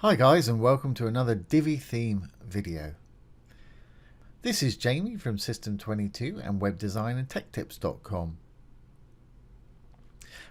Hi guys, and welcome to another Divi theme video. This is Jamie from System22 and webdesign and techtips.com.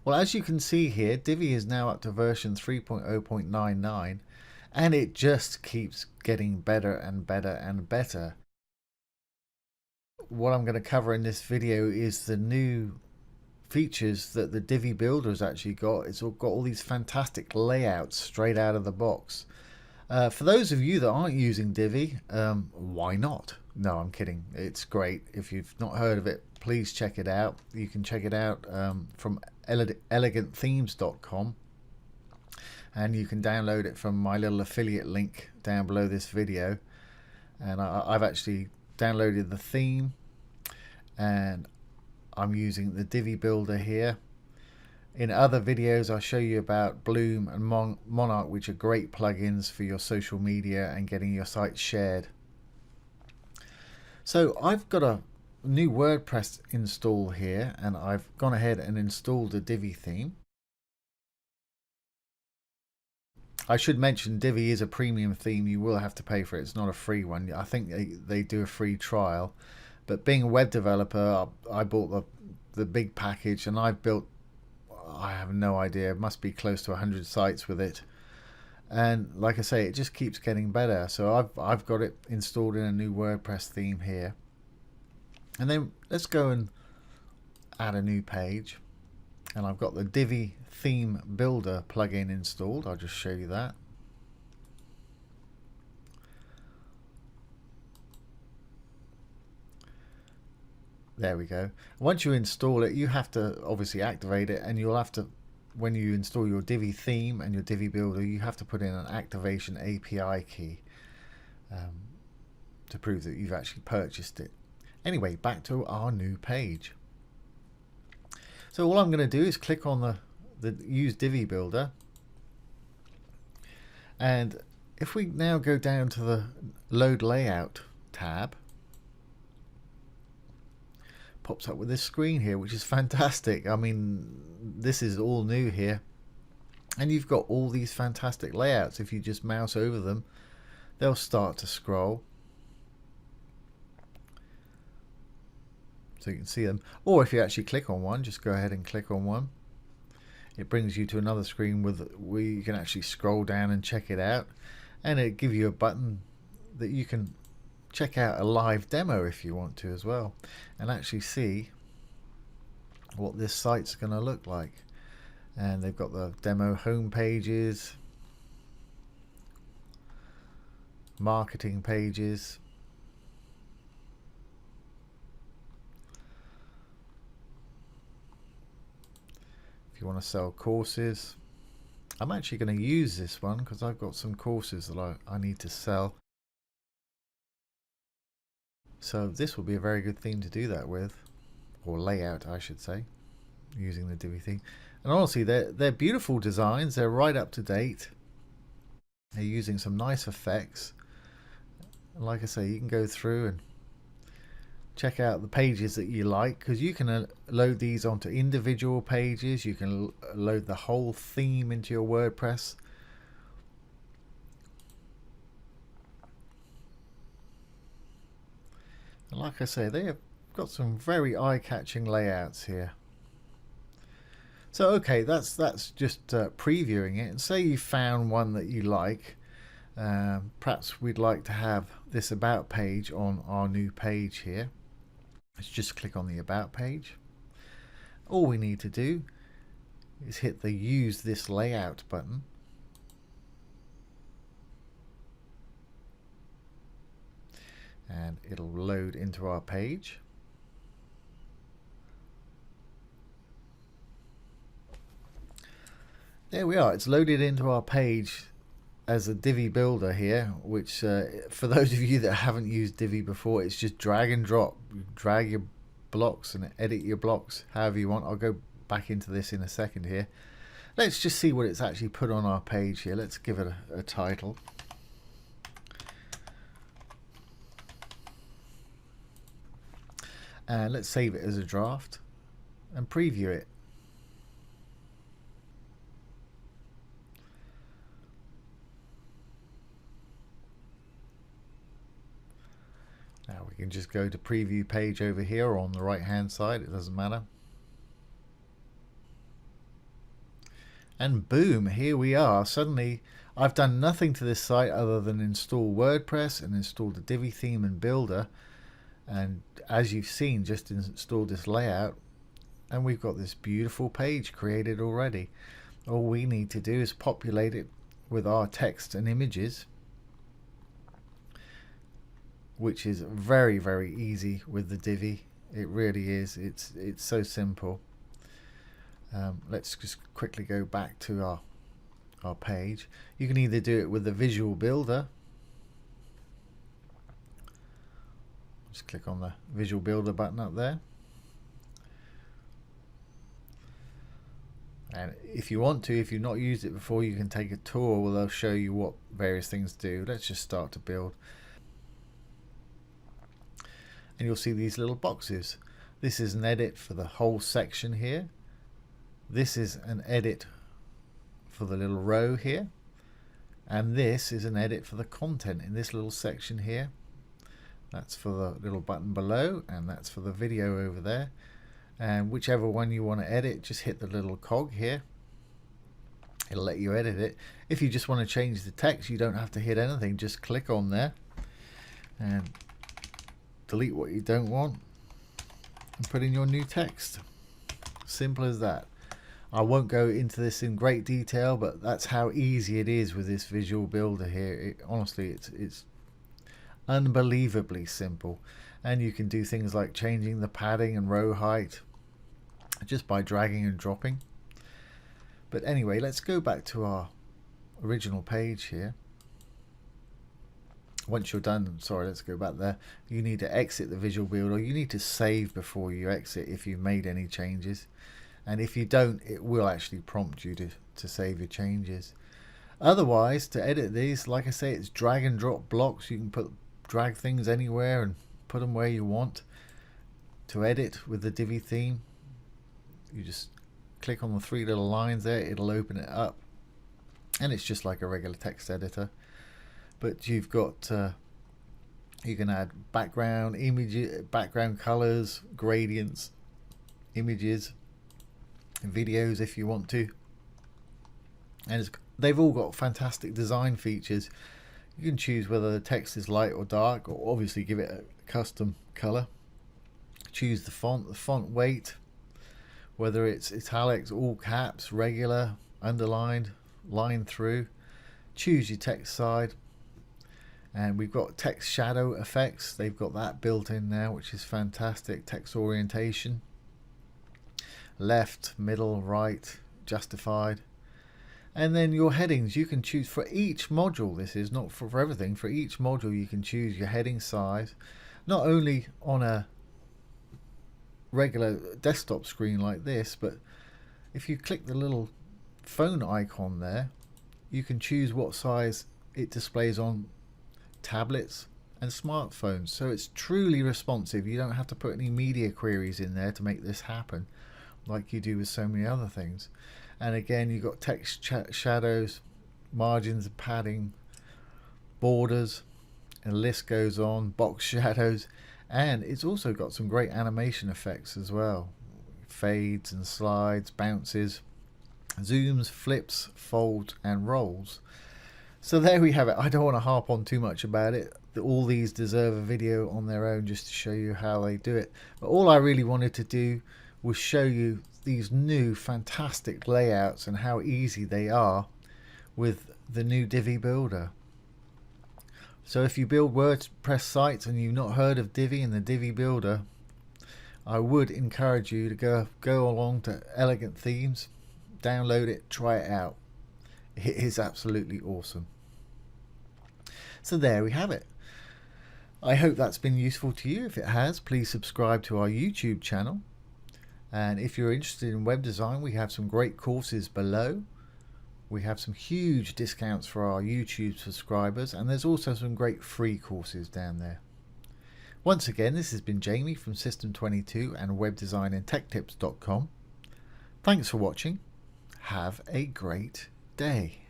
Well, as you can see here, Divi is now up to version 3.0.99 and it just keeps getting better and better and better. What I'm going to cover in this video is the new features that the Divi Builder has actually got. It's all got all these fantastic layouts straight out of the box. For those of you that aren't using Divi, why not? No, I'm kidding. It's great. If you've not heard of it, please check it out. You can check it out from elegantthemes.com, and you can download it from my little affiliate link down below this video. And I've actually downloaded the theme, and I'm using the Divi Builder here. In other videos, I'll show you about Bloom and Monarch, which are great plugins for your social media and getting your site shared. So I've got a new WordPress install here, and I've gone ahead and installed the Divi theme. I should mention Divi is a premium theme. You will have to pay for it. It's not a free one. I think they do a free trial. But being a web developer, I bought the big package, and I've built, I have no idea, it must be close to 100 sites with it. And like I say, it just keeps getting better. So I've got it installed in a new WordPress theme here. And then let's go and add a new page. And I've got the Divi Theme Builder plugin installed. I'll just show you that. There we go. Once you install it, you have to obviously activate it, and you'll have to, when you install your Divi theme and your Divi Builder, you have to put in an activation API key to prove that you've actually purchased it. Anyway, back to our new page. So all I'm going to do is click on the Use Divi Builder, and if we now go down to the Load Layout tab, pops up with this screen here, which is fantastic. I mean, this is all new here, and you've got all these fantastic layouts. If you just mouse over them, they'll start to scroll, so you can see them. Or if you actually click on one, just go ahead and click on one, it brings you to another screen where you can actually scroll down and check it out, and it gives you a button that you can check out a live demo if you want to as well, and actually see what this site's going to look like. And they've got the demo home pages, marketing pages, if you want to sell courses. I'm actually going to use this one because I've got some courses that I need to sell. So this will be a very good theme to do that with, or layout I should say, using the Divi theme. And honestly, they're beautiful designs. They're right up to date. They're using some nice effects. And like I say, you can go through and check out the pages that you like, because you can load these onto individual pages. You can load the whole theme into your WordPress. And like I say, they have got some very eye-catching layouts here. So okay, that's just previewing it. And say you found one that you like. Perhaps we'd like to have this about page on our new page here. Let's just click on the about page. All we need to do is hit the Use This Layout button. And it'll load into our page. There we are. It's loaded into our page as a Divi Builder here, which for those of you that haven't used Divi before, it's just drag and drop. Drag your blocks and edit your blocks however you want. I'll go back into this in a second here. Let's just see what it's actually put on our page here. Let's give it a title. And let's save it as a draft and preview it. We can just go to preview page over here or on the right hand side, it doesn't matter. And boom, here we are. Suddenly I've done nothing to this site other than install WordPress and install the Divi theme and builder. And as you've seen, just installed this layout and we've got this beautiful page created already. All we need to do is populate it with our text and images, which is very, very easy with the Divi. It really is. It's so simple. Let's just quickly go back to our page. You can either do it with the Visual Builder. Just click on the Visual Builder button up there. And if you want to, if you've not used it before, you can take a tour where they'll show you what various things do. Let's just start to build. And you'll see these little boxes. This is an edit for the whole section here. This is an edit for the little row here. And this is an edit for the content in this little section here. That's for the little button below, and that's for the video over there. And whichever one you want to edit, just hit the little cog here. It'll let you edit it. If you just want to change the text, you don't have to hit anything. Just click on there and delete what you don't want and put in your new text. Simple as that. I won't go into this in great detail, but that's how easy it is with this Visual Builder here. Honestly, it's unbelievably simple. And you can do things like changing the padding and row height just by dragging and dropping. But anyway, let's go back to our original page here. Once you're done, sorry, let's go back there. You need to exit the Visual Builder. You need to save before you exit if you've made any changes. And if you don't, it will actually prompt you to save your changes. Otherwise, to edit these, like I say, it's drag and drop blocks. You can drag things anywhere and put them where you want. To edit with the Divi theme, you just click on the three little lines there, it'll open it up, and it's just like a regular text editor. But you've got you can add background images, background colors, gradients, images, and videos if you want to. And they've all got fantastic design features. You can choose whether the text is light or dark, or obviously give it a custom color. Choose the font weight, whether it's italics, all caps, regular, underlined, line through. Choose your text side. And we've got text shadow effects. They've got that built in now, which is fantastic. Text orientation. Left, middle, right, justified. And then your headings, you can choose for each module. This is not for everything. For each module, you can choose your heading size. Not only on a regular desktop screen like this, but if you click the little phone icon there, you can choose what size it displays on tablets and smartphones. So it's truly responsive. You don't have to put any media queries in there to make this happen like you do with so many other things. And again, you've got text shadows, margins, padding, borders, and the list goes on, box shadows, and it's also got some great animation effects as well. Fades and slides, bounces, zooms, flips, folds, and rolls. So there we have it. I don't want to harp on too much about it. All these deserve a video on their own just to show you how they do it. But all I really wanted to do was show you these new fantastic layouts and how easy they are with the new Divi Builder. So if you build WordPress sites and you've not heard of Divi and the Divi Builder, I would encourage you to go along to Elegant Themes, download it, try it out. It is absolutely awesome. So there we have it. I hope that's been useful to you. If it has, please subscribe to our YouTube channel. And if you're interested in web design, we have some great courses below. We have some huge discounts for our YouTube subscribers, and there's also some great free courses down there. Once again, this has been Jamie from System22 and webdesignandtechtips.com. Thanks for watching. Have a great day.